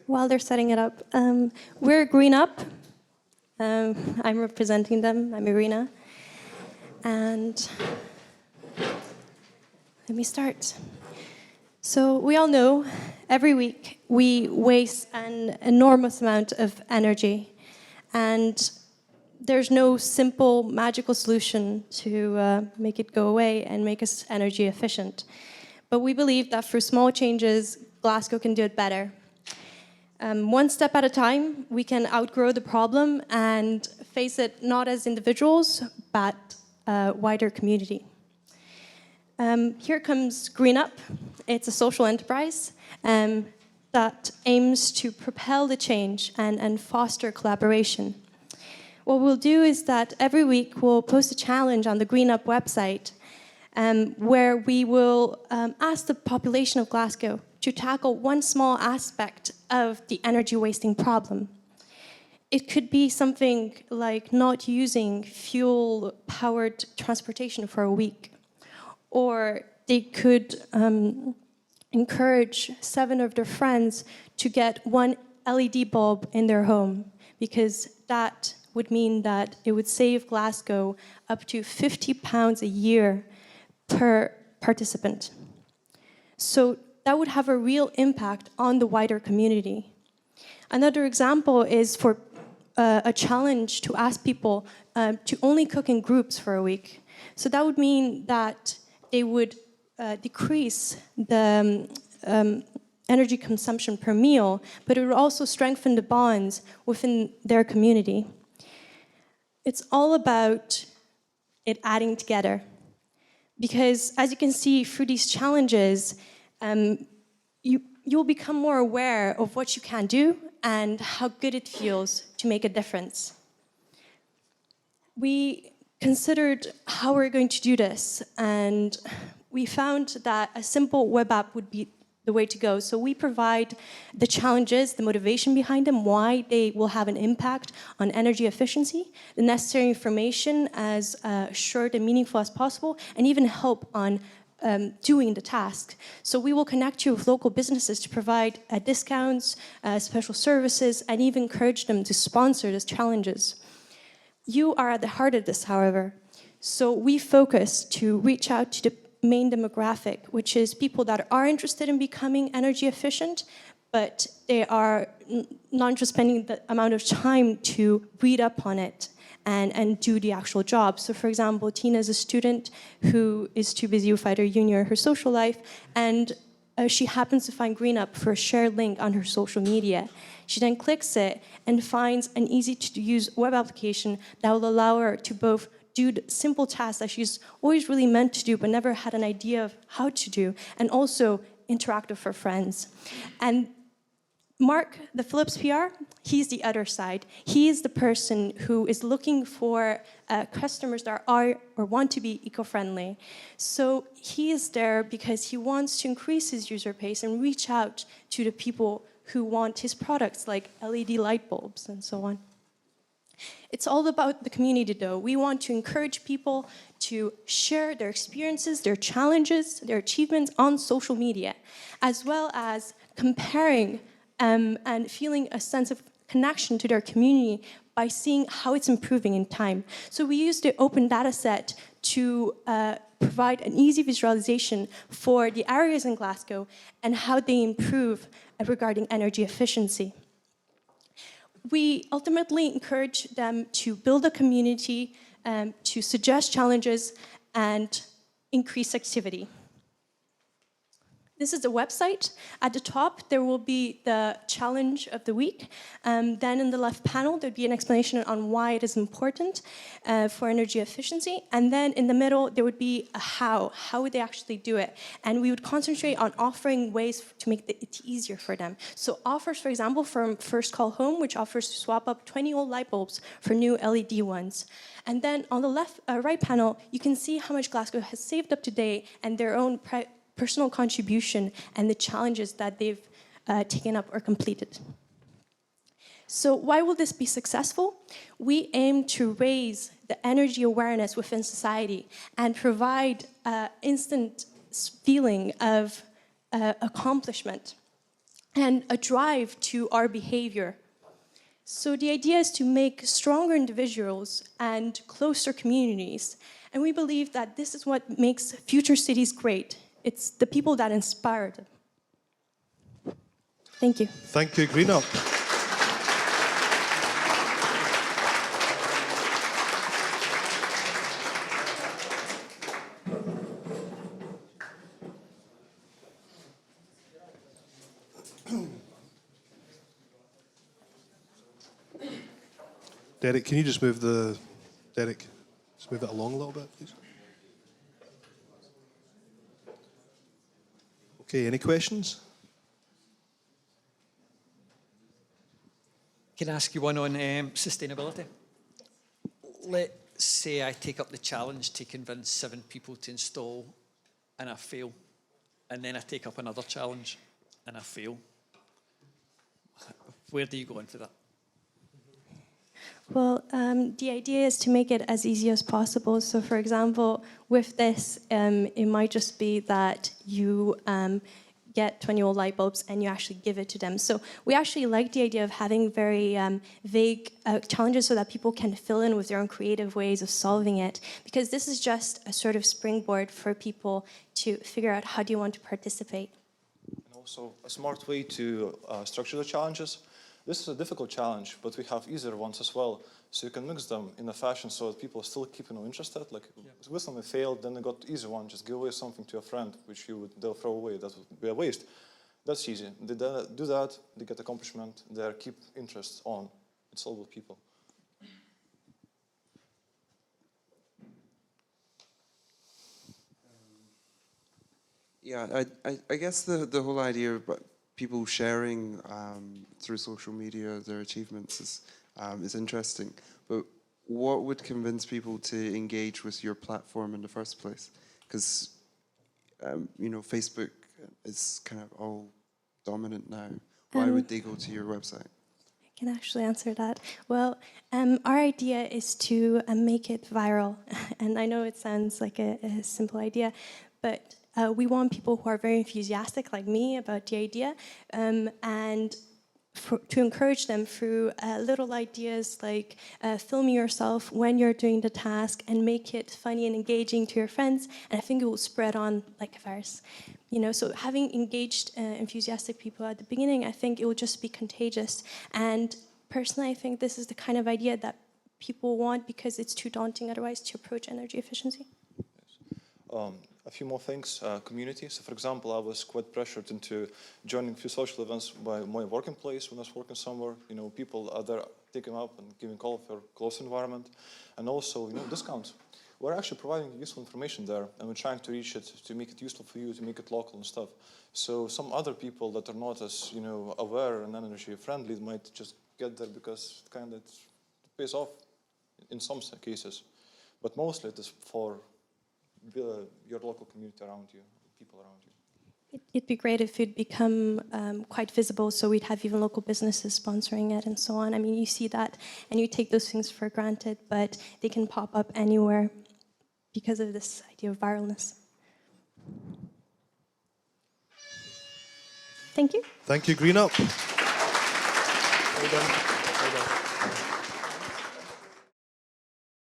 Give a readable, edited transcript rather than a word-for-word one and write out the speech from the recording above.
while they're setting it up, we're GreenUp. I'm representing them. I'm Irina. And let me start. So we all know every week we waste an enormous amount of energy. And there's no simple magical solution to make it go away and make us energy efficient. But we believe that through small changes, Glasgow can do it better. One step at a time, we can outgrow the problem and face it not as individuals, but a wider community. Here comes GreenUp. It's a social enterprise that aims to propel the change and foster collaboration. What we'll do is that every week we'll post a challenge on the GreenUp website where we will ask the population of Glasgow to tackle one small aspect of the energy wasting problem. It could be something like not using fuel-powered transportation for a week. Or they could encourage 7 of their friends to get one LED bulb in their home, because that would mean that it would save Glasgow up to £50 a year per participant. So that would have a real impact on the wider community. Another example is for a challenge to ask people to only cook in groups for a week. So that would mean that they would decrease the energy consumption per meal, but it would also strengthen the bonds within their community. It's all about it adding together. Because as you can see through these challenges, you'll become more aware of what you can do and how good it feels to make a difference. We considered how we're going to do this, and we found that a simple web app would be the way to go. So we provide the challenges, the motivation behind them, why they will have an impact on energy efficiency, the necessary information as short and meaningful as possible, and even help on doing the task. So we will connect you with local businesses to provide discounts, special services, and even encourage them to sponsor these challenges. You are at the heart of this, however. So we focus to reach out to the main demographic, which is people that are interested in becoming energy efficient, but they are not just spending the amount of time to read up on it and do the actual job. So for example, Tina is a student who is too busy with either uni or her social life, and she happens to find GreenUp for a shared link on her social media. She then clicks it and finds an easy-to-use web application that will allow her to both do the simple tasks that she's always really meant to do but never had an idea of how to do, and also interact with her friends. And Mark, the Philips PR, he's the other side. He is the person who is looking for customers that are or want to be eco-friendly. So he is there because he wants to increase his user base and reach out to the people who want his products, like LED light bulbs and so on. It's all about the community, though. We want to encourage people to share their experiences, their challenges, their achievements on social media, as well as comparing and feeling a sense of connection to their community by seeing how it's improving in time. So we use the open data set to provide an easy visualization for the areas in Glasgow and how they improve regarding energy efficiency. We ultimately encourage them to build a community, to suggest challenges, and increase activity. This is the website. At the top, there will be the challenge of the week. Then in the left panel, there'd be an explanation on why it is important for energy efficiency. And then in the middle, there would be a how. How would they actually do it? And we would concentrate on offering ways to make it easier for them. So offers, for example, from First Call Home, which offers to swap up 20 old light bulbs for new LED ones. And then on the left, right panel, you can see how much Glasgow has saved up to date and their own personal contribution and the challenges that they've taken up or completed. So why will this be successful? We aim to raise the energy awareness within society and provide an instant feeling of accomplishment. and a drive to our behavior. So the idea is to make stronger individuals and closer communities. And we believe that this is what makes future cities great. It's the people that inspire them. Thank you. Thank you, GreenUp. Derek, can you just move Derek, just move it along a little bit, please? Okay, any questions? Can I ask you one on sustainability? Let's say I take up the challenge to convince 7 people to install and I fail. And then I take up another challenge and I fail. Where do you go in for that? Well, the idea is to make it as easy as possible. So, for example, with this, it might just be that you get 20 old light bulbs and you actually give it to them. So we actually like the idea of having very vague challenges so that people can fill in with their own creative ways of solving it, because this is just a sort of springboard for people to figure out how do you want to participate. And also a smart way to structure the challenges. This is a difficult challenge, but we have easier ones as well. So you can mix them in a fashion so that people still keep interested. Like with something failed, then they got easy one. Just give away something to a friend, which they'll throw away. That would be a waste. That's easy. They do that, they get accomplishment. They keep interest on. It's all with people. Yeah, I guess the whole idea about people sharing through social media their achievements is interesting. But what would convince people to engage with your platform in the first place? Because Facebook is kind of all dominant now. Why would they go to your website? I can actually answer that. Well, our idea is to make it viral. And I know it sounds like a simple idea, but we want people who are very enthusiastic, like me, about the idea, and to encourage them through little ideas like filming yourself when you're doing the task and make it funny and engaging to your friends. And I think it will spread on like a virus. So having engaged, enthusiastic people at the beginning, I think it will just be contagious. And personally, I think this is the kind of idea that people want because it's too daunting otherwise to approach energy efficiency. Yes. A few more things, community. So for example, I was quite pressured into joining a few social events by my working place when I was working somewhere. People are there taking up and giving call for close environment. And also, discounts. We're actually providing useful information there, and we're trying to reach it, to make it useful for you, to make it local and stuff. So some other people that are not as, aware and energy friendly might just get there because it kind of pays off in some cases. But mostly it is for your local community around you, people around you. It'd be great if it'd become quite visible, so we'd have even local businesses sponsoring it and so on. I mean, you see that, and you take those things for granted, but they can pop up anywhere because of this idea of viralness. Thank you. Thank you, GreenUp. Well done. Well done.